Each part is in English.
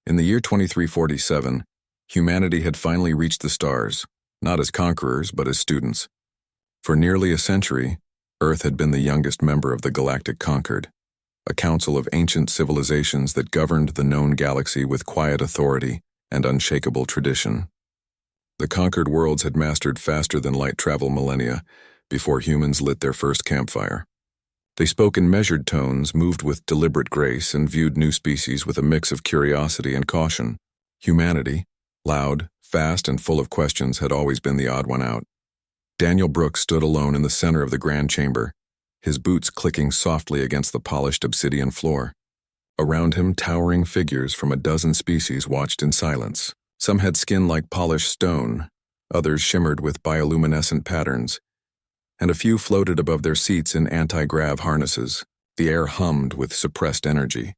In the year 2347, humanity had finally reached the stars, not as conquerors but as students. For nearly a century, Earth had been the youngest member of the Galactic Concord, a council of ancient civilizations that governed the known galaxy with quiet authority and unshakable tradition. The conquered worlds had mastered faster than light travel millennia before humans lit their first campfire. They spoke in measured tones, moved with deliberate grace, and viewed new species with a mix of curiosity and caution. Humanity, loud, fast, and full of questions, had always been the odd one out. Daniel Brooks stood alone in the center of the grand chamber, his boots clicking softly against the polished obsidian floor. Around him, towering figures from a dozen species watched in silence. Some had skin like polished stone, others shimmered with bioluminescent patterns, and a few floated above their seats in anti-grav harnesses. The air hummed with suppressed energy,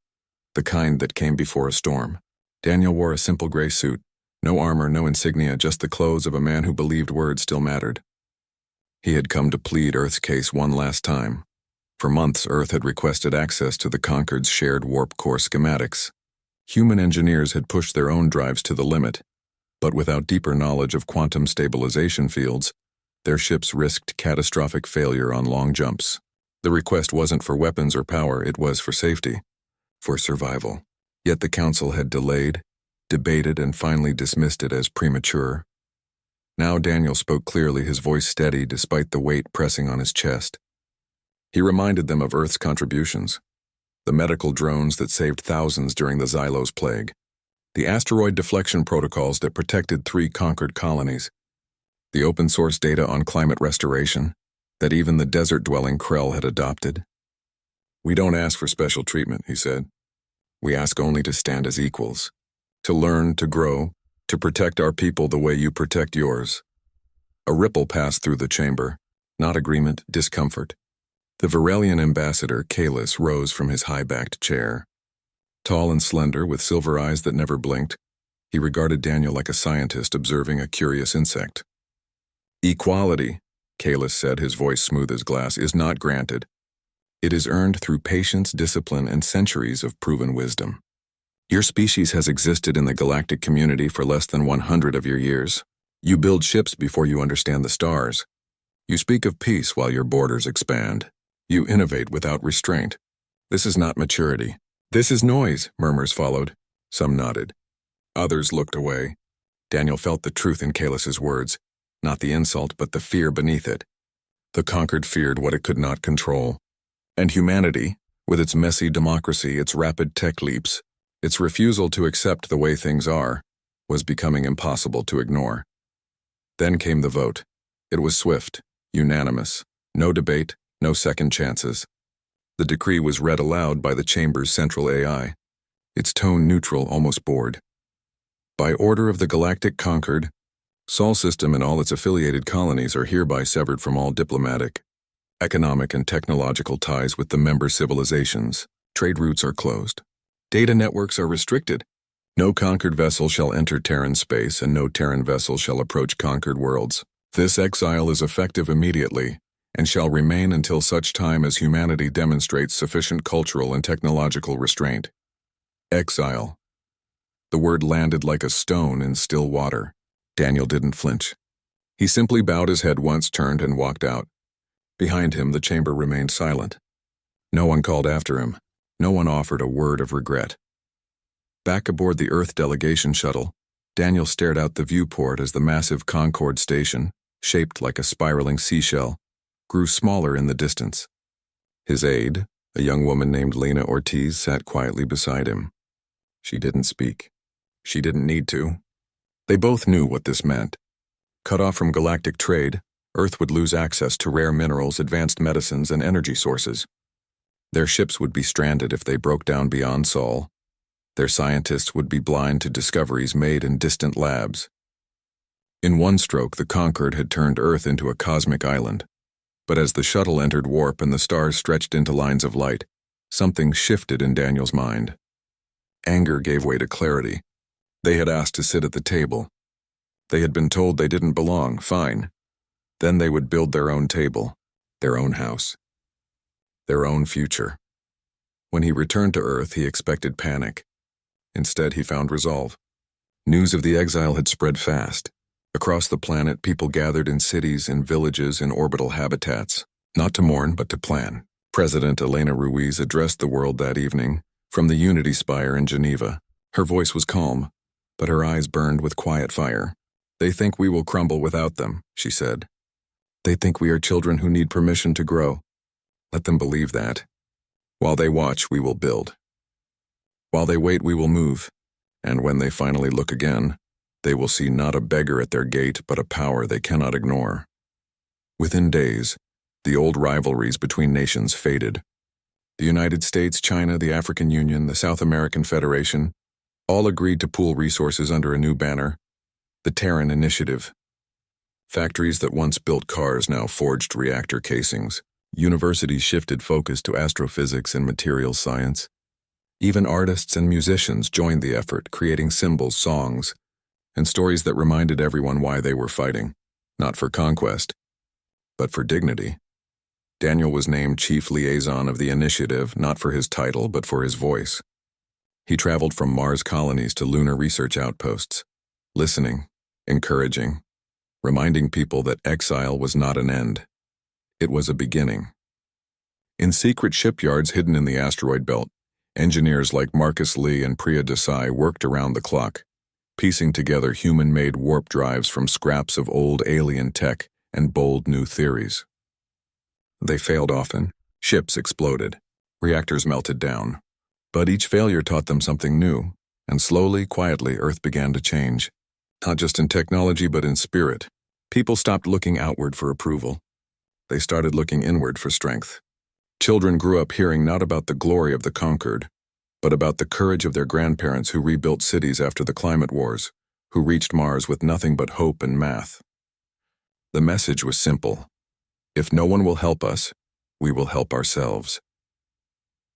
the kind that came before a storm. Daniel wore a simple gray suit, no armor, no insignia, just the clothes of a man who believed words still mattered. He had come to plead Earth's case one last time. For months, Earth had requested access to the Concord's shared warp core schematics. Human engineers had pushed their own drives to the limit, but without deeper knowledge of quantum stabilization fields, their ships risked catastrophic failure on long jumps. The request wasn't for weapons or power, it was for safety, for survival. Yet the Council had delayed, debated, and finally dismissed it as premature. Now Daniel spoke clearly, his voice steady despite the weight pressing on his chest. He reminded them of Earth's contributions, the medical drones that saved thousands during the Xylos plague, the asteroid deflection protocols that protected 3 conquered colonies, the open-source data on climate restoration that even the desert-dwelling Krell had adopted. "We don't ask for special treatment," he said. "We ask only to stand as equals, to learn, to grow, to protect our people the way you protect yours." A ripple passed through the chamber, not agreement, discomfort. The Varelian ambassador, Kalis, rose from his high-backed chair. Tall and slender, with silver eyes that never blinked, he regarded Daniel like a scientist observing a curious insect. "Equality," Kalis said, his voice smooth as glass, "is not granted. It is earned through patience, discipline, and centuries of proven wisdom. Your species has existed in the galactic community for less than 100 of your years. You build ships before you understand the stars. You speak of peace while your borders expand. You innovate without restraint. This is not maturity. This is noise," murmurs followed. Some nodded. Others looked away. Daniel felt the truth in Kalis's words, not the insult but the fear beneath it. The conquered feared what it could not control. And humanity, with its messy democracy, its rapid tech leaps, its refusal to accept the way things are, was becoming impossible to ignore. Then came the vote. It was swift, unanimous, no debate, no second chances. The decree was read aloud by the chamber's central AI, its tone neutral, almost bored. "By order of the Galactic Concord, Sol System and all its affiliated colonies are hereby severed from all diplomatic, economic, and technological ties with the member civilizations. Trade routes are closed. Data networks are restricted. No conquered vessel shall enter Terran space, and no Terran vessel shall approach conquered worlds. This exile is effective immediately, and shall remain until such time as humanity demonstrates sufficient cultural and technological restraint." Exile. The word landed like a stone in still water. Daniel didn't flinch. He simply bowed his head once, turned, and walked out. Behind him, the chamber remained silent. No one called after him. No one offered a word of regret. Back aboard the Earth delegation shuttle, Daniel stared out the viewport as the massive Concord station, shaped like a spiraling seashell, grew smaller in the distance. His aide, a young woman named Lena Ortiz, sat quietly beside him. She didn't speak. She didn't need to. They both knew what this meant. Cut off from galactic trade, Earth would lose access to rare minerals, advanced medicines, and energy sources. Their ships would be stranded if they broke down beyond Sol. Their scientists would be blind to discoveries made in distant labs. In one stroke, the Concord had turned Earth into a cosmic island. But as the shuttle entered warp and the stars stretched into lines of light, something shifted in Daniel's mind. Anger gave way to clarity. They had asked to sit at the table. They had been told they didn't belong, fine. Then they would build their own table, their own house, their own future. When he returned to Earth, he expected panic. Instead, he found resolve. News of the exile had spread fast. Across the planet, people gathered in cities, in villages, in orbital habitats, not to mourn, but to plan. President Elena Ruiz addressed the world that evening from the Unity Spire in Geneva. Her voice was calm, but her eyes burned with quiet fire. "They think we will crumble without them," she said. "They think we are children who need permission to grow. Let them believe that. While they watch, we will build. While they wait, we will move. And when they finally look again, they will see not a beggar at their gate, but a power they cannot ignore." Within days, the old rivalries between nations faded. The United States, China, the African Union, the South American Federation, all agreed to pool resources under a new banner, the Terran Initiative. Factories that once built cars now forged reactor casings. Universities shifted focus to astrophysics and materials science. Even artists and musicians joined the effort, creating symbols, songs, and stories that reminded everyone why they were fighting, not for conquest, but for dignity. Daniel was named chief liaison of the initiative, not for his title, but for his voice. He traveled from Mars colonies to lunar research outposts, listening, encouraging, reminding people that exile was not an end. It was a beginning. In secret shipyards hidden in the asteroid belt, engineers like Marcus Lee and Priya Desai worked around the clock, piecing together human-made warp drives from scraps of old alien tech and bold new theories. They failed often. Ships exploded. Reactors melted down. But each failure taught them something new, and slowly, quietly, Earth began to change. Not just in technology, but in spirit. People stopped looking outward for approval. They started looking inward for strength. Children grew up hearing not about the glory of the conquered, but about the courage of their grandparents who rebuilt cities after the climate wars, who reached Mars with nothing but hope and math. The message was simple. If no one will help us, we will help ourselves.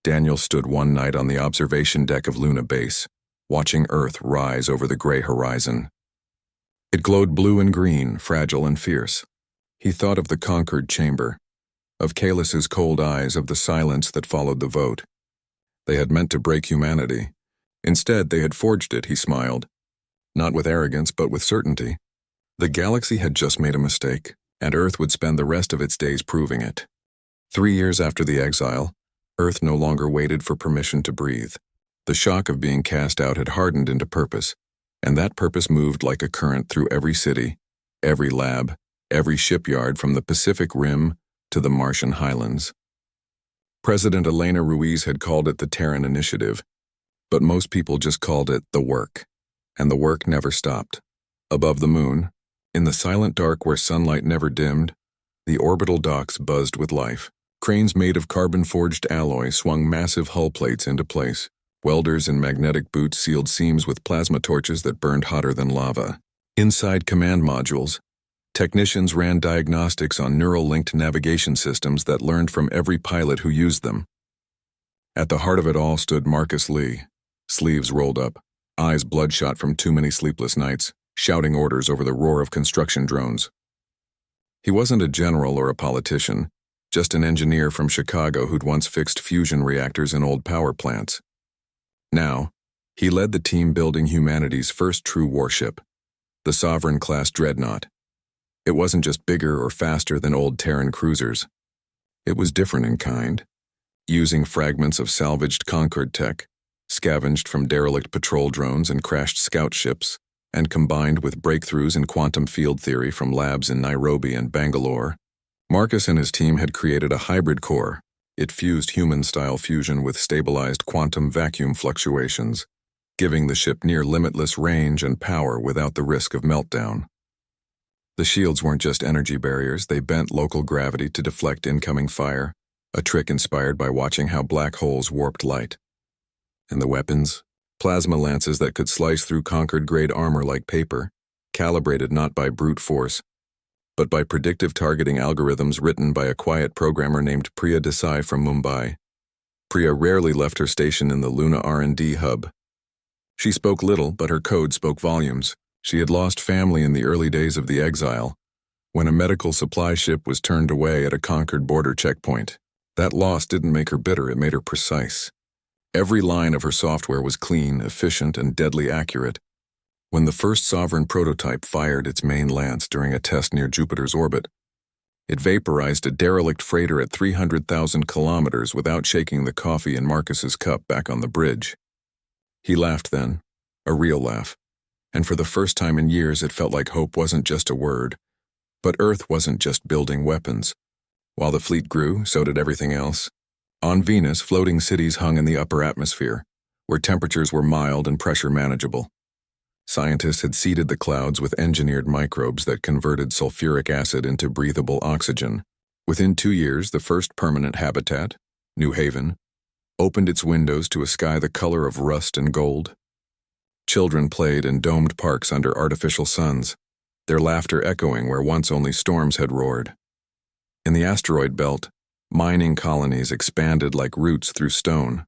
Daniel stood one night on the observation deck of Luna Base, watching Earth rise over the gray horizon. It glowed blue and green, fragile and fierce. He thought of the conquered chamber, of Kalus's cold eyes, of the silence that followed the vote. They had meant to break humanity. Instead, they had forged it, he smiled. Not with arrogance, but with certainty. The galaxy had just made a mistake, and Earth would spend the rest of its days proving it. 3 years after the exile, Earth no longer waited for permission to breathe. The shock of being cast out had hardened into purpose, and that purpose moved like a current through every city, every lab, every shipyard from the Pacific Rim to the Martian highlands. President Elena Ruiz had called it the Terran Initiative, but most people just called it the work, and the work never stopped. Above the moon, in the silent dark where sunlight never dimmed, the orbital docks buzzed with life. Cranes made of carbon-forged alloy swung massive hull plates into place. Welders in magnetic boots sealed seams with plasma torches that burned hotter than lava. Inside command modules, technicians ran diagnostics on neural-linked navigation systems that learned from every pilot who used them. At the heart of it all stood Marcus Lee, sleeves rolled up, eyes bloodshot from too many sleepless nights, shouting orders over the roar of construction drones. He wasn't a general or a politician, just an engineer from Chicago who'd once fixed fusion reactors in old power plants. Now, he led the team building humanity's first true warship, the Sovereign-class dreadnought. It wasn't just bigger or faster than old Terran cruisers. It was different in kind, using fragments of salvaged Concord tech, scavenged from derelict patrol drones and crashed scout ships, and combined with breakthroughs in quantum field theory from labs in Nairobi and Bangalore. Marcus and his team had created a hybrid core. It fused human-style fusion with stabilized quantum vacuum fluctuations, giving the ship near limitless range and power without the risk of meltdown. The shields weren't just energy barriers, they bent local gravity to deflect incoming fire, a trick inspired by watching how black holes warped light. And the weapons? Plasma lances that could slice through Concord-grade armor like paper, calibrated not by brute force, but by predictive targeting algorithms written by a quiet programmer named Priya Desai from Mumbai. Priya rarely left her station in the Luna R&D hub. She spoke little, but her code spoke volumes. She had lost family in the early days of the exile, when a medical supply ship was turned away at a Concord border checkpoint. That loss didn't make her bitter, it made her precise. Every line of her software was clean, efficient, and deadly accurate. When the first Sovereign prototype fired its main lance during a test near Jupiter's orbit, it vaporized a derelict freighter at 300,000 kilometers without shaking the coffee in Marcus's cup back on the bridge. He laughed then, a real laugh, and for the first time in years it felt like hope wasn't just a word, but Earth wasn't just building weapons. While the fleet grew, so did everything else. On Venus, floating cities hung in the upper atmosphere, where temperatures were mild and pressure manageable. Scientists had seeded the clouds with engineered microbes that converted sulfuric acid into breathable oxygen. Within 2 years, the first permanent habitat, New Haven, opened its windows to a sky the color of rust and gold. Children played in domed parks under artificial suns, their laughter echoing where once only storms had roared. In the asteroid belt, mining colonies expanded like roots through stone.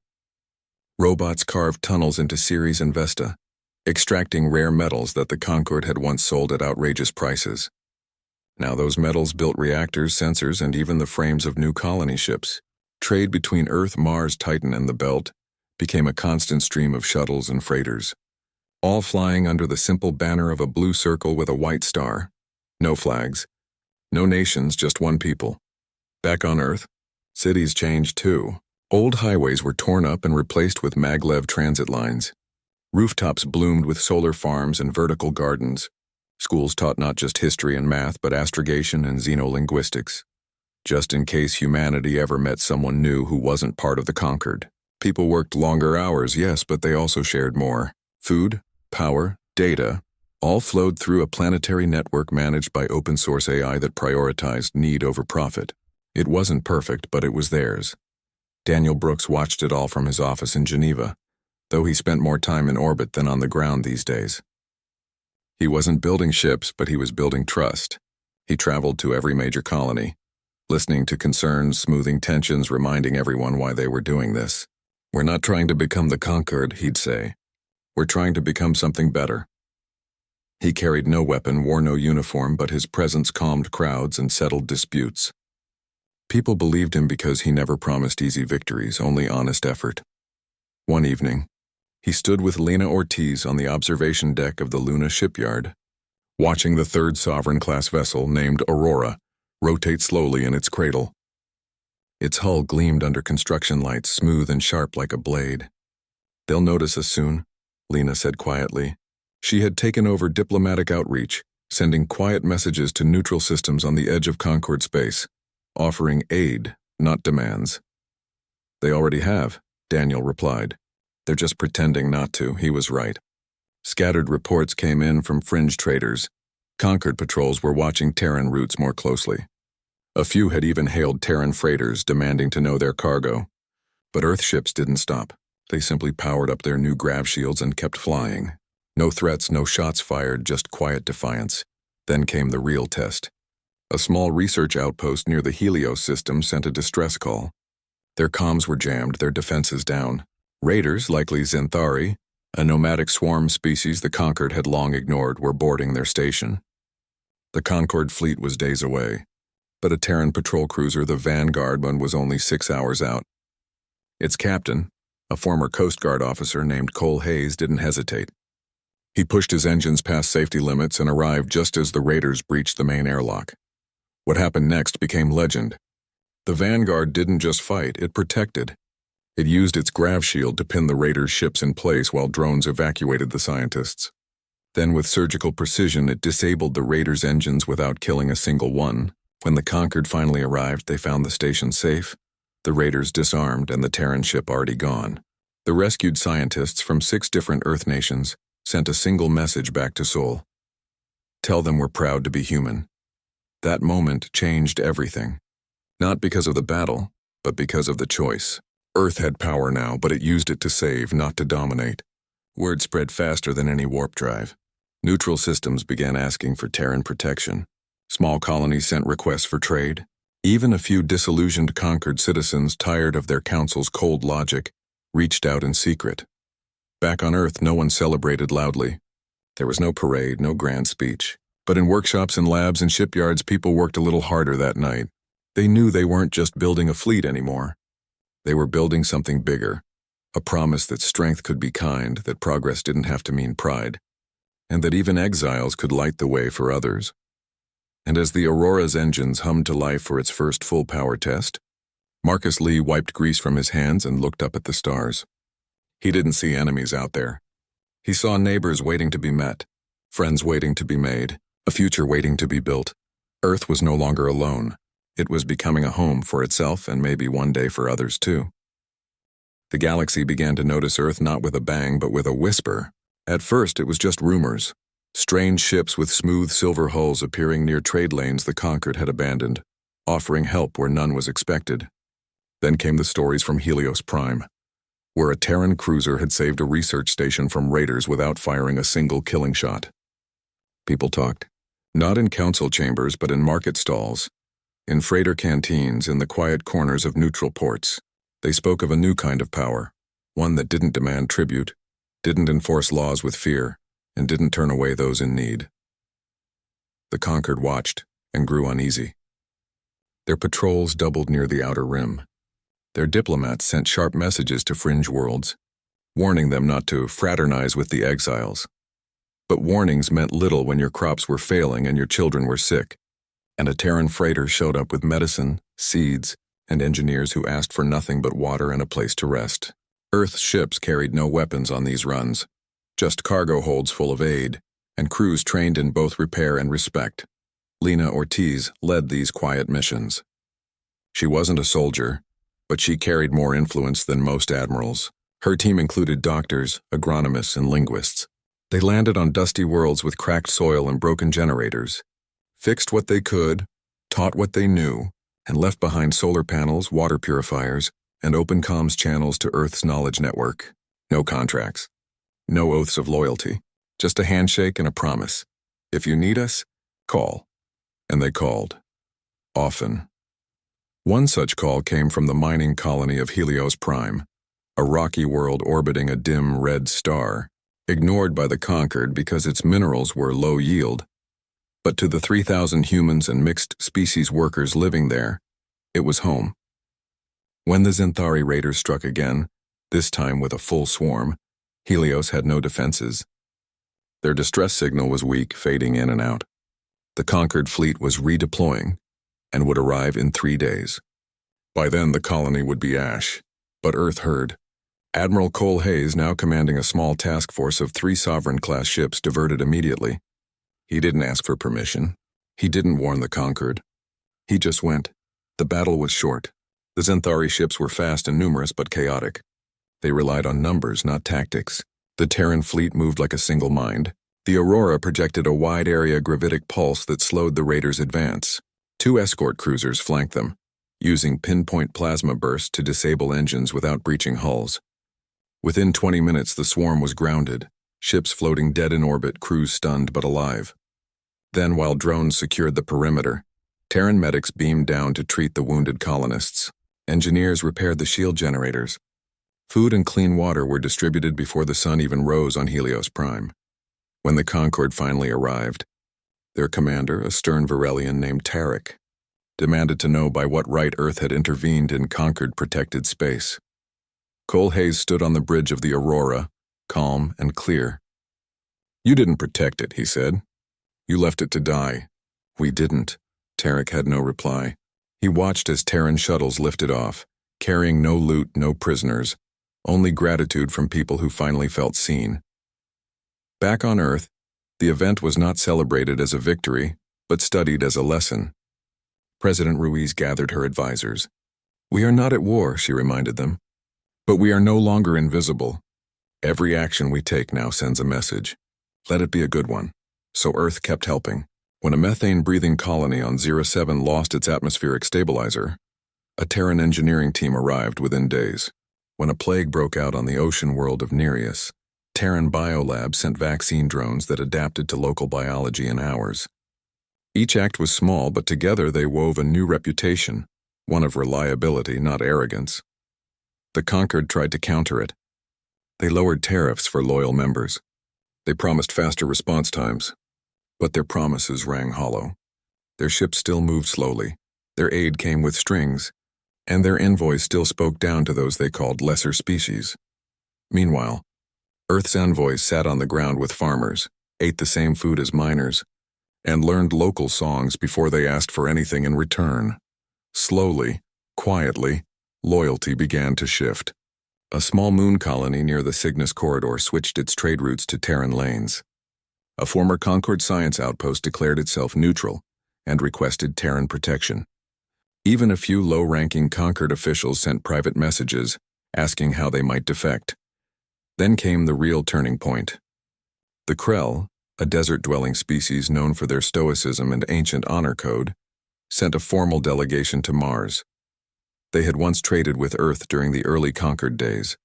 Robots carved tunnels into Ceres and Vesta, extracting rare metals that the Concorde had once sold at outrageous prices. Now those metals built reactors, sensors, and even the frames of new colony ships. Trade between Earth, Mars, Titan, and the Belt became a constant stream of shuttles and freighters, all flying under the simple banner of a blue circle with a white star. No flags, no nations, just one people. Back on Earth, cities changed too. Old highways were torn up and replaced with maglev transit lines. Rooftops bloomed with solar farms and vertical gardens. Schools taught not just history and math, but astrogation and xenolinguistics, just in case humanity ever met someone new who wasn't part of the conquered. People worked longer hours, yes, but they also shared more. Food, power, data, all flowed through a planetary network managed by open-source AI that prioritized need over profit. It wasn't perfect, but it was theirs. Daniel Brooks watched it all from his office in Geneva, though he spent more time in orbit than on the ground these days. He wasn't building ships, but he was building trust. He traveled to every major colony, listening to concerns, smoothing tensions, reminding everyone why they were doing this. "We're not trying to become the conquered," he'd say. "We're trying to become something better." He carried no weapon, wore no uniform, but his presence calmed crowds and settled disputes. People believed him because he never promised easy victories, only honest effort. One evening, he stood with Lena Ortiz on the observation deck of the Luna shipyard, watching the third Sovereign-class vessel, named Aurora, rotate slowly in its cradle. Its hull gleamed under construction lights, smooth and sharp like a blade. "They'll notice us soon," Lena said quietly. She had taken over diplomatic outreach, sending quiet messages to neutral systems on the edge of Concorde space, offering aid, not demands. "They already have," Daniel replied. "They're just pretending not to." He was right. Scattered reports came in from fringe traders. Conquered patrols were watching Terran routes more closely. A few had even hailed Terran freighters, demanding to know their cargo. But Earth ships didn't stop. They simply powered up their new grav shields and kept flying. No threats, no shots fired, just quiet defiance. Then came the real test. A small research outpost near the Helios system sent a distress call. Their comms were jammed, their defenses down. Raiders, likely Zenthari, a nomadic swarm species the Conquered had long ignored, were boarding their station. The Concorde fleet was days away, but a Terran patrol cruiser, the Vanguard one, was only 6 hours out. Its captain, a former Coast Guard officer named Cole Hayes, didn't hesitate. He pushed his engines past safety limits and arrived just as the raiders breached the main airlock. What happened next became legend. The Vanguard didn't just fight, it protected. It used its grav shield to pin the raiders' ships in place while drones evacuated the scientists. Then with surgical precision, it disabled the raiders' engines without killing a single one. When the Conquered finally arrived, they found the station safe, the raiders disarmed, and the Terran ship already gone. The rescued scientists from 6 different Earth nations sent a single message back to Sol. "Tell them we're proud to be human." That moment changed everything. Not because of the battle, but because of the choice. Earth had power now, but it used it to save, not to dominate. Word spread faster than any warp drive. Neutral systems began asking for Terran protection. Small colonies sent requests for trade. Even a few disillusioned Conquered citizens, tired of their council's cold logic, reached out in secret. Back on Earth, no one celebrated loudly. There was no parade, no grand speech. But in workshops and labs and shipyards, people worked a little harder that night. They knew they weren't just building a fleet anymore. They were building something bigger, a promise that strength could be kind, that progress didn't have to mean pride, and that even exiles could light the way for others. And as the Aurora's engines hummed to life for its first full power test, Marcus Lee wiped grease from his hands and looked up at the stars. He didn't see enemies out there. He saw neighbors waiting to be met, friends waiting to be made, a future waiting to be built. Earth was no longer alone. It was becoming a home for itself and maybe one day for others too. The galaxy began to notice Earth not with a bang but with a whisper. At first it was just rumors. Strange ships with smooth silver hulls appearing near trade lanes the Conquered had abandoned, offering help where none was expected. Then came the stories from Helios Prime, where a Terran cruiser had saved a research station from raiders without firing a single killing shot. People talked, not in council chambers but in market stalls, in freighter canteens, in the quiet corners of neutral ports. They spoke of a new kind of power, one that didn't demand tribute, didn't enforce laws with fear, and didn't turn away those in need. The Conquered watched and grew uneasy. Their patrols doubled near the outer rim. Their diplomats sent sharp messages to fringe worlds, warning them not to fraternize with the exiles. But warnings meant little when your crops were failing and your children were sick, and a Terran freighter showed up with medicine, seeds, and engineers who asked for nothing but water and a place to rest. Earth's ships carried no weapons on these runs, just cargo holds full of aid, and crews trained in both repair and respect. Lena Ortiz led these quiet missions. She wasn't a soldier, but she carried more influence than most admirals. Her team included doctors, agronomists, and linguists. They landed on dusty worlds with cracked soil and broken generators, fixed what they could, taught what they knew, and left behind solar panels, water purifiers, and open comms channels to Earth's knowledge network. No contracts. No oaths of loyalty, just a handshake and a promise. If you need us, call. And they called. Often. One such call came from the mining colony of Helios Prime, a rocky world orbiting a dim red star, ignored by the Conquered because its minerals were low yield. But to the 3,000 humans and mixed species workers living there, it was home. When the Zinthari raiders struck again, this time with a full swarm, Helios had no defenses. Their distress signal was weak, fading in and out. The Conquered fleet was redeploying and would arrive in 3 days. By then the colony would be ash, but Earth heard. Admiral Cole Hayes, now commanding a small task force of 3 Sovereign-class ships, diverted immediately. He didn't ask for permission. He didn't warn the Conquered. He just went. The battle was short. The Zinthari ships were fast and numerous but chaotic. They relied on numbers, not tactics. The Terran fleet moved like a single mind. The Aurora projected a wide-area gravitic pulse that slowed the raiders' advance. 2 escort cruisers flanked them, using pinpoint plasma bursts to disable engines without breaching hulls. Within 20 minutes, the swarm was grounded, ships floating dead in orbit, crews stunned but alive. Then, while drones secured the perimeter, Terran medics beamed down to treat the wounded colonists. Engineers repaired the shield generators. Food and clean water were distributed before the sun even rose on Helios Prime. When the Concord finally arrived, their commander, a stern Varelian named Tarek, demanded to know by what right Earth had intervened in Conquered protected space. Cole Hayes stood on the bridge of the Aurora, calm and clear. "You didn't protect it," he said. "You left it to die." "We didn't." Tarek had no reply. He watched as Terran shuttles lifted off, carrying no loot, no prisoners, only gratitude from people who finally felt seen. Back on Earth, the event was not celebrated as a victory, but studied as a lesson. President Ruiz gathered her advisors. "We are not at war," she reminded them, "but we are no longer invisible. Every action we take now sends a message. Let it be a good one." So Earth kept helping. When a methane-breathing colony on 07 lost its atmospheric stabilizer, a Terran engineering team arrived within days. When a plague broke out on the ocean world of Nereus, Terran Biolab sent vaccine drones that adapted to local biology in hours. Each act was small, but together they wove a new reputation, one of reliability, not arrogance. The Conquered tried to counter it. They lowered tariffs for loyal members. They promised faster response times, but their promises rang hollow. Their ships still moved slowly, their aid came with strings, and their envoys still spoke down to those they called lesser species. Meanwhile, Earth's envoys sat on the ground with farmers, ate the same food as miners, and learned local songs before they asked for anything in return. Slowly, quietly, loyalty began to shift. A small moon colony near the Cygnus corridor switched its trade routes to Terran lanes. A former Concord science outpost declared itself neutral and requested Terran protection. Even a few low-ranking Concord officials sent private messages asking how they might defect. Then came the real turning point. The Krell, a desert-dwelling species known for their stoicism and ancient honor code, sent a formal delegation to Mars. They had once traded with Earth during the early Concord days,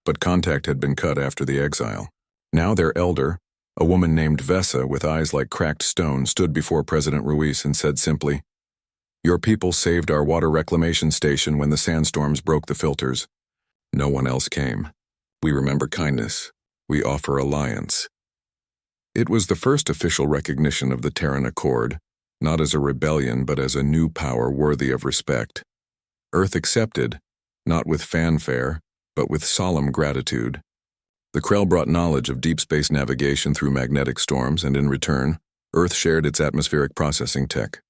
but contact had been cut after the exile. Now their elder, a woman named Vessa with eyes like cracked stone, stood before President Ruiz and said simply, "Your people saved our water reclamation station when the sandstorms broke the filters. No one else came. We remember kindness. We offer alliance." It was the first official recognition of the Terran Accord, not as a rebellion but as a new power worthy of respect. Earth accepted, not with fanfare, but with solemn gratitude. The Krell brought knowledge of deep space navigation through magnetic storms, and in return, Earth shared its atmospheric processing tech.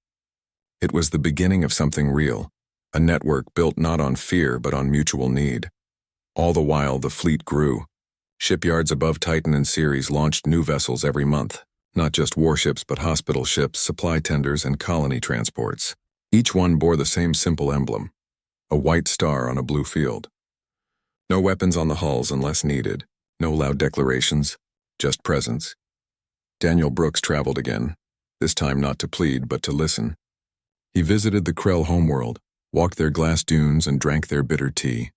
It was the beginning of something real, a network built not on fear but on mutual need. All the while, the fleet grew. Shipyards above Titan and Ceres launched new vessels every month, not just warships but hospital ships, supply tenders, and colony transports. Each one bore the same simple emblem, a white star on a blue field. No weapons on the hulls unless needed, no loud declarations, just presence. Daniel Brooks traveled again, this time not to plead but to listen. He visited the Krell homeworld, walked their glass dunes, and drank their bitter tea.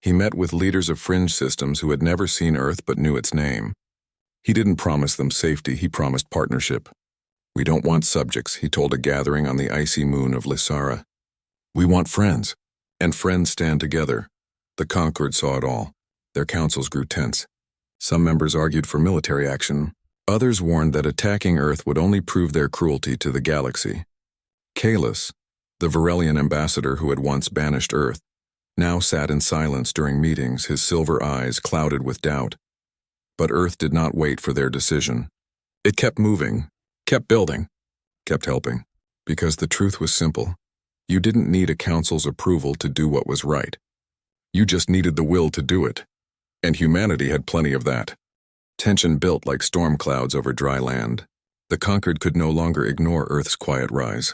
He met with leaders of fringe systems who had never seen Earth but knew its name. He didn't promise them safety, he promised partnership. "We don't want subjects," he told a gathering on the icy moon of Lysara. "We want friends, and friends stand together." The Concord saw it all. Their councils grew tense. Some members argued for military action. Others warned that attacking Earth would only prove their cruelty to the galaxy. Kalis, the Varelian ambassador who had once banished Earth, now sat in silence during meetings, his silver eyes clouded with doubt. But Earth did not wait for their decision. It kept moving, kept building, kept helping. Because the truth was simple. You didn't need a council's approval to do what was right. You just needed the will to do it. And humanity had plenty of that. Tension built like storm clouds over dry land. The Conquered could no longer ignore Earth's quiet rise.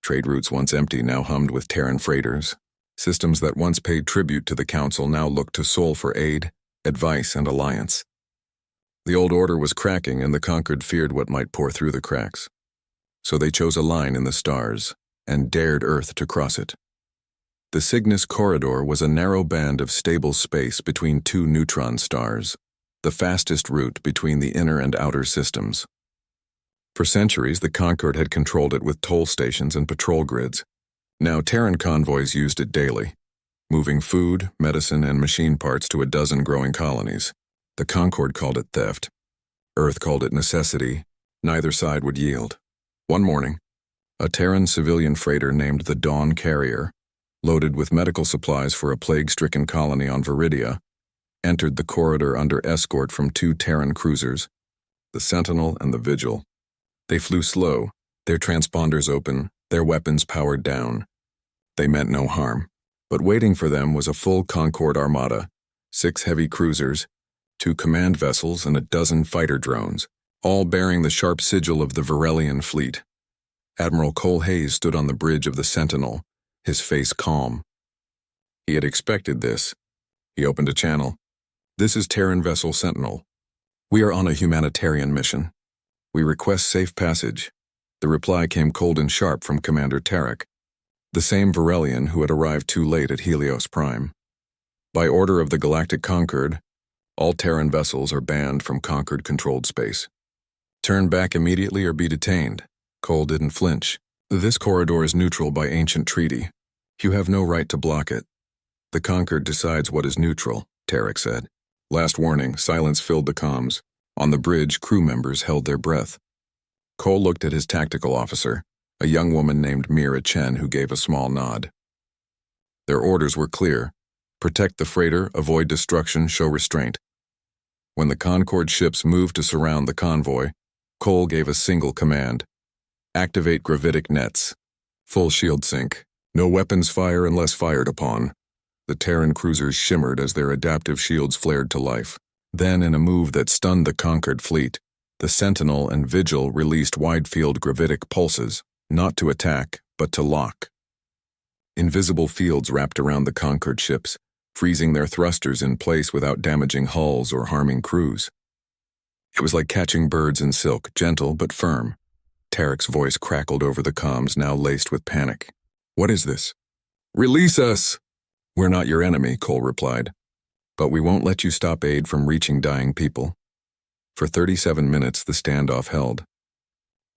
Trade routes once empty now hummed with Terran freighters. Systems that once paid tribute to the Council now looked to Sol for aid, advice, and alliance. The old order was cracking, and the Conquered feared what might pour through the cracks. So they chose a line in the stars, and dared Earth to cross it. The Cygnus corridor was a narrow band of stable space between two neutron stars, the fastest route between the inner and outer systems. For centuries, the Concord had controlled it with toll stations and patrol grids. Now Terran convoys used it daily, moving food, medicine, and machine parts to a dozen growing colonies. The Concord called it theft. Earth called it necessity. Neither side would yield. One morning, a Terran civilian freighter named the Dawn Carrier, loaded with medical supplies for a plague-stricken colony on Viridia, entered the corridor under escort from two Terran cruisers, the Sentinel and the Vigil. They flew slow, their transponders open, their weapons powered down. They meant no harm, but waiting for them was a full Concord armada, 6 heavy cruisers, 2 command vessels, and a dozen fighter drones, all bearing the sharp sigil of the Varelian fleet. Admiral Cole Hayes stood on the bridge of the Sentinel, his face calm. He had expected this. He opened a channel. "This is Terran Vessel Sentinel. We are on a humanitarian mission. We request safe passage." The reply came cold and sharp from Commander Tarek, the same Varelian who had arrived too late at Helios Prime. "By order of the Galactic Concord, all Terran vessels are banned from Concord-controlled space. Turn back immediately or be detained." Cole didn't flinch. "This corridor is neutral by ancient treaty. You have no right to block it." "The Concord decides what is neutral," Tarek said. Last warning, silence filled the comms. On the bridge, crew members held their breath. Cole looked at his tactical officer, a young woman named Mira Chen, who gave a small nod. Their orders were clear. Protect the freighter, avoid destruction, show restraint. When the Concorde ships moved to surround the convoy, Cole gave a single command. Activate gravitic nets. Full shield sync. No weapons fire unless fired upon. The Terran cruisers shimmered as their adaptive shields flared to life. Then, in a move that stunned the conquered fleet, the Sentinel and Vigil released wide-field gravitic pulses, not to attack, but to lock. Invisible fields wrapped around the conquered ships, freezing their thrusters in place without damaging hulls or harming crews. It was like catching birds in silk, gentle but firm. Tarek's voice crackled over the comms, now laced with panic. "What is this?" "Release us!" "We're not your enemy," Cole replied. "But we won't let you stop aid from reaching dying people." For 37 minutes, the standoff held.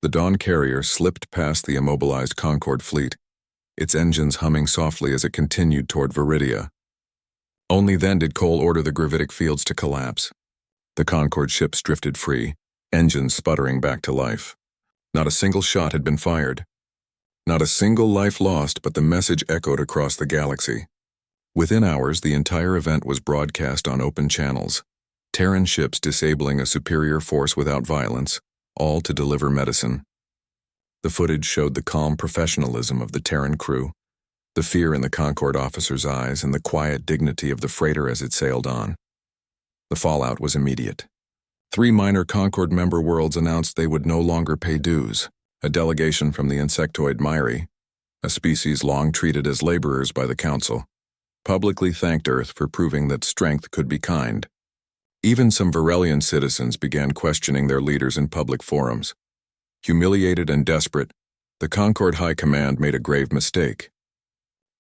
The Dawn carrier slipped past the immobilized Concorde fleet, its engines humming softly as it continued toward Viridia. Only then did Cole order the gravitic fields to collapse. The Concorde ships drifted free, engines sputtering back to life. Not a single shot had been fired. Not a single life lost, but the message echoed across the galaxy. Within hours, the entire event was broadcast on open channels. Terran ships disabling a superior force without violence, all to deliver medicine. The footage showed the calm professionalism of the Terran crew, the fear in the Concorde officers' eyes, and the quiet dignity of the freighter as it sailed on. The fallout was immediate. 3 minor Concorde member worlds announced they would no longer pay dues. A delegation from the insectoid Myri, a species long treated as laborers by the Council, publicly thanked Earth for proving that strength could be kind. Even some Varelian citizens began questioning their leaders in public forums. Humiliated and desperate, the Concorde High Command made a grave mistake.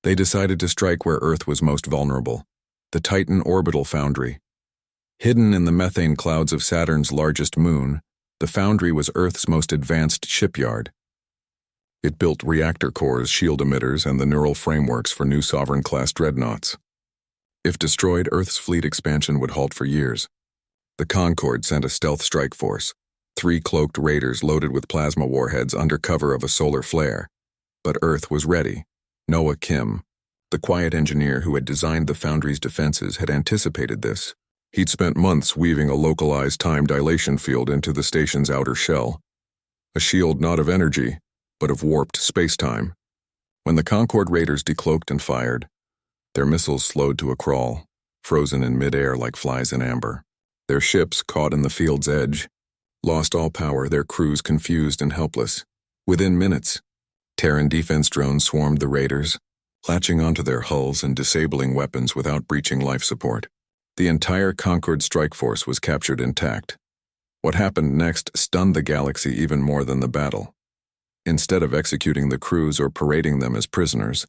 They decided to strike where Earth was most vulnerable, the Titan orbital foundry. Hidden in the methane clouds of Saturn's largest moon, the foundry was Earth's most advanced shipyard. It built reactor cores, shield emitters, and the neural frameworks for new Sovereign-class dreadnoughts. If destroyed, Earth's fleet expansion would halt for years. The Concorde sent a stealth strike force, 3 cloaked raiders loaded with plasma warheads under cover of a solar flare. But Earth was ready. Noah Kim, the quiet engineer who had designed the foundry's defenses, had anticipated this. He'd spent months weaving a localized time dilation field into the station's outer shell. A shield not of energy, but of warped space-time. When the Concorde raiders decloaked and fired, their missiles slowed to a crawl, frozen in midair like flies in amber. Their ships, caught in the field's edge, lost all power, their crews confused and helpless. Within minutes, Terran defense drones swarmed the raiders, latching onto their hulls and disabling weapons without breaching life support. The entire Concorde strike force was captured intact. What happened next stunned the galaxy even more than the battle. Instead of executing the crews or parading them as prisoners,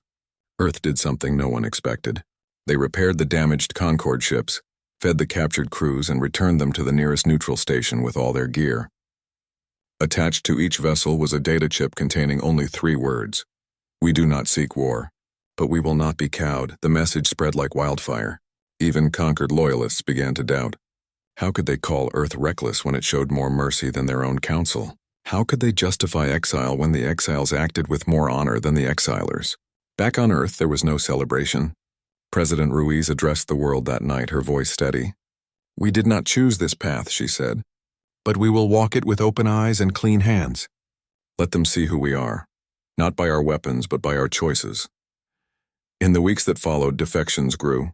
Earth did something no one expected. They repaired the damaged Concorde ships, fed the captured crews, and returned them to the nearest neutral station with all their gear. Attached to each vessel was a data chip containing only 3 words. "We do not seek war, but we will not be cowed." The message spread like wildfire. Even conquered loyalists began to doubt. How could they call Earth reckless when it showed more mercy than their own council? How could they justify exile when the exiles acted with more honor than the exilers? Back on Earth, there was no celebration. President Ruiz addressed the world that night, her voice steady. "We did not choose this path," she said, "but we will walk it with open eyes and clean hands. Let them see who we are, not by our weapons, but by our choices." In the weeks that followed, defections grew.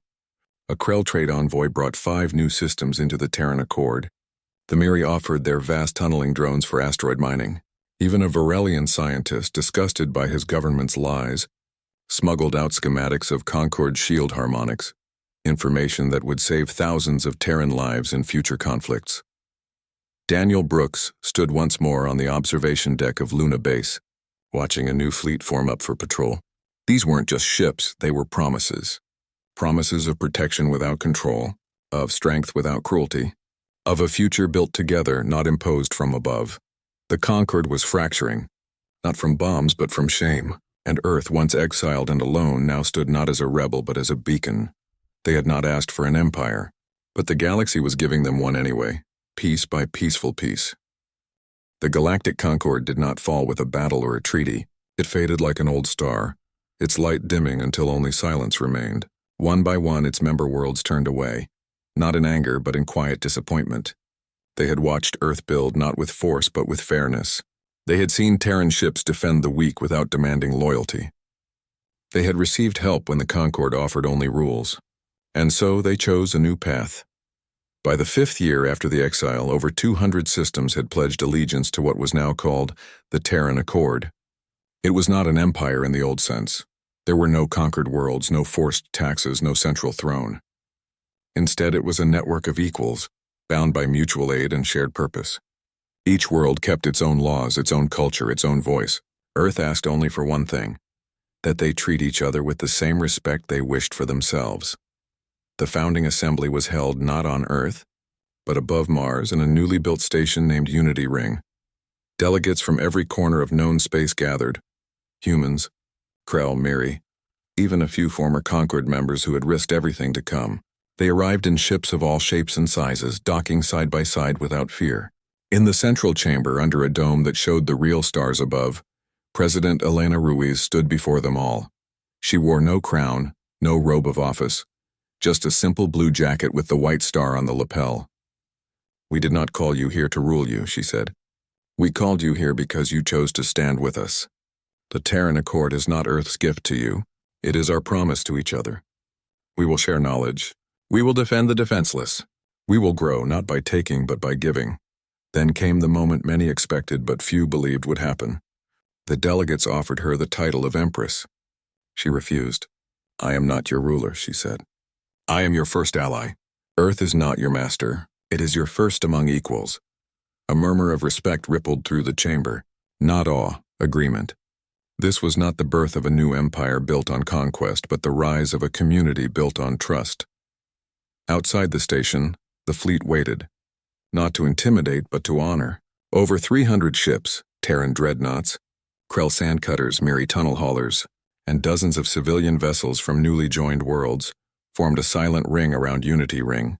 A Krell trade envoy brought 5 new systems into the Terran Accord. The Myri offered their vast tunneling drones for asteroid mining. Even a Varelian scientist, disgusted by his government's lies, smuggled out schematics of Concorde shield harmonics, information that would save thousands of Terran lives in future conflicts. Daniel Brooks stood once more on the observation deck of Luna Base, watching a new fleet form up for patrol. These weren't just ships, they were promises. Promises of protection without control, of strength without cruelty, of a future built together, not imposed from above. The Concorde was fracturing, not from bombs but from shame, and Earth, once exiled and alone, now stood not as a rebel but as a beacon. They had not asked for an empire, but the galaxy was giving them one anyway, piece by peaceful piece. The Galactic Concorde did not fall with a battle or a treaty. It faded like an old star, its light dimming until only silence remained. One by one, its member worlds turned away, not in anger but in quiet disappointment. They had watched Earth build not with force but with fairness. They had seen Terran ships defend the weak without demanding loyalty. They had received help when the Concord offered only rules, and so they chose a new path. By the 5th year after the exile, over 200 systems had pledged allegiance to what was now called the Terran Accord. It was not an empire in the old sense. There were no conquered worlds, no forced taxes, no central throne. Instead, it was a network of equals, bound by mutual aid and shared purpose. Each world kept its own laws, its own culture, its own voice. Earth asked only for one thing: that they treat each other with the same respect they wished for themselves. The founding assembly was held not on Earth, but above Mars in a newly built station named Unity Ring. Delegates from every corner of known space gathered: humans, Krell, Miri, even a few former Concord members who had risked everything to come. They arrived in ships of all shapes and sizes, docking side by side without fear. In the central chamber, under a dome that showed the real stars above, President Elena Ruiz stood before them all. She wore no crown, no robe of office, just a simple blue jacket with the white star on the lapel. "We did not call you here to rule you," she said. "We called you here because you chose to stand with us. The Terran Accord is not Earth's gift to you. It is our promise to each other. We will share knowledge. We will defend the defenseless. We will grow not by taking but by giving." Then came the moment many expected but few believed would happen. The delegates offered her the title of Empress. She refused. "I am not your ruler," she said. "I am your first ally. Earth is not your master. It is your first among equals." A murmur of respect rippled through the chamber. Not awe, agreement. This was not the birth of a new empire built on conquest, but the rise of a community built on trust. Outside the station, the fleet waited, not to intimidate but to honor. Over 300 ships, Terran dreadnoughts, Krell sandcutters, Miri tunnel haulers, and dozens of civilian vessels from newly joined worlds formed a silent ring around Unity Ring.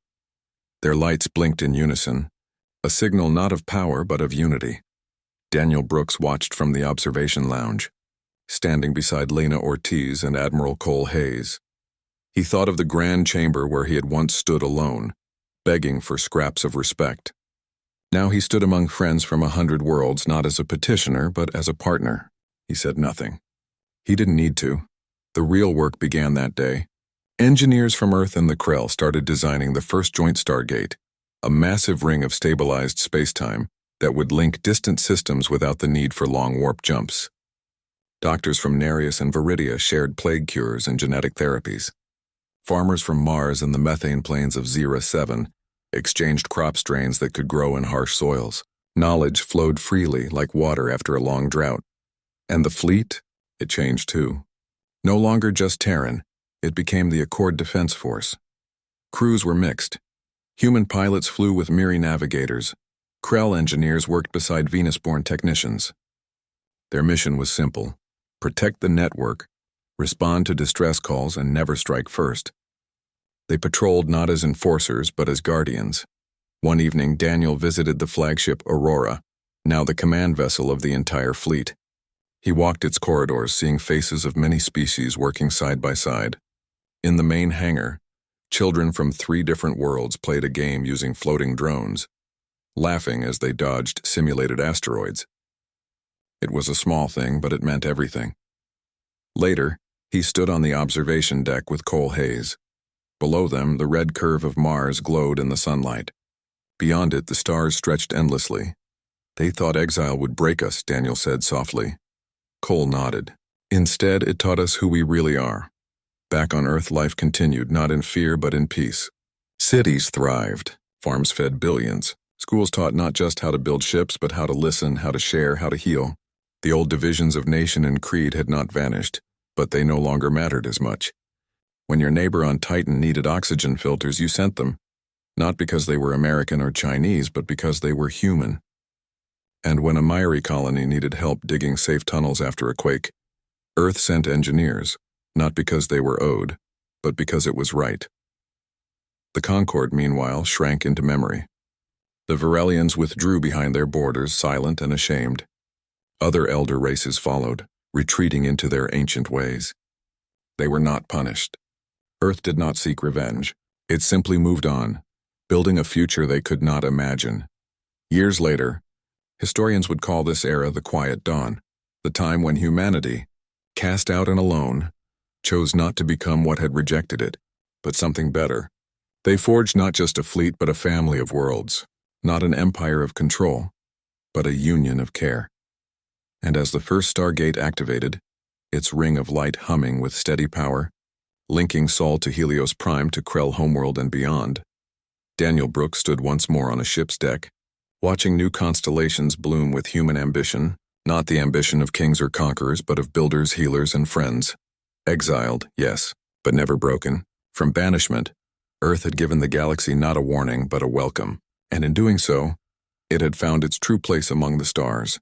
Their lights blinked in unison, a signal not of power but of unity. Daniel Brooks watched from the observation lounge, standing beside Lena Ortiz and Admiral Cole Hayes. He thought of the grand chamber where he had once stood alone, begging for scraps of respect. Now he stood among friends from 100 worlds, not as a petitioner, but as a partner. He said nothing. He didn't need to. The real work began that day. Engineers from Earth and the Krell started designing the first joint Stargate, a massive ring of stabilized spacetime that would link distant systems without the need for long warp jumps. Doctors from Nereus and Viridia shared plague cures and genetic therapies. Farmers from Mars and the methane plains of Zera 7 exchanged crop strains that could grow in harsh soils. Knowledge flowed freely like water after a long drought. And the fleet? It changed too. No longer just Terran, it became the Accord Defense Force. Crews were mixed. Human pilots flew with Miri navigators. Krell engineers worked beside Venus-born technicians. Their mission was simple: protect the network, respond to distress calls, and never strike first. They patrolled not as enforcers, but as guardians. One evening, Daniel visited the flagship Aurora, now the command vessel of the entire fleet. He walked its corridors, seeing faces of many species working side by side. In the main hangar, children from 3 different worlds played a game using floating drones, laughing as they dodged simulated asteroids. It was a small thing, but it meant everything. Later, he stood on the observation deck with Cole Hayes. Below them, the red curve of Mars glowed in the sunlight. Beyond it, the stars stretched endlessly. "They thought exile would break us," Daniel said softly. Cole nodded. "Instead, it taught us who we really are." Back on Earth, life continued, not in fear but in peace. Cities thrived. Farms fed billions. Schools taught not just how to build ships, but how to listen, how to share, how to heal. The old divisions of nation and creed had not vanished, but they no longer mattered as much. When your neighbor on Titan needed oxygen filters, you sent them, not because they were American or Chinese, but because they were human. And when a Myri colony needed help digging safe tunnels after a quake, Earth sent engineers, not because they were owed, but because it was right. The Concord, meanwhile, shrank into memory. The Varelians withdrew behind their borders, silent and ashamed. Other elder races followed, retreating into their ancient ways. They were not punished. Earth did not seek revenge. It simply moved on, building a future they could not imagine. Years later, historians would call this era the Quiet Dawn, the time when humanity, cast out and alone, chose not to become what had rejected it, but something better. They forged not just a fleet but a family of worlds, not an empire of control, but a union of care. And as the first Stargate activated, its ring of light humming with steady power, linking Sol to Helios Prime to Krell homeworld and beyond, Daniel Brooks stood once more on a ship's deck, watching new constellations bloom with human ambition, not the ambition of kings or conquerors but of builders, healers, and friends. Exiled, yes, but never broken. From banishment, Earth had given the galaxy not a warning but a welcome, and in doing so, it had found its true place among the stars,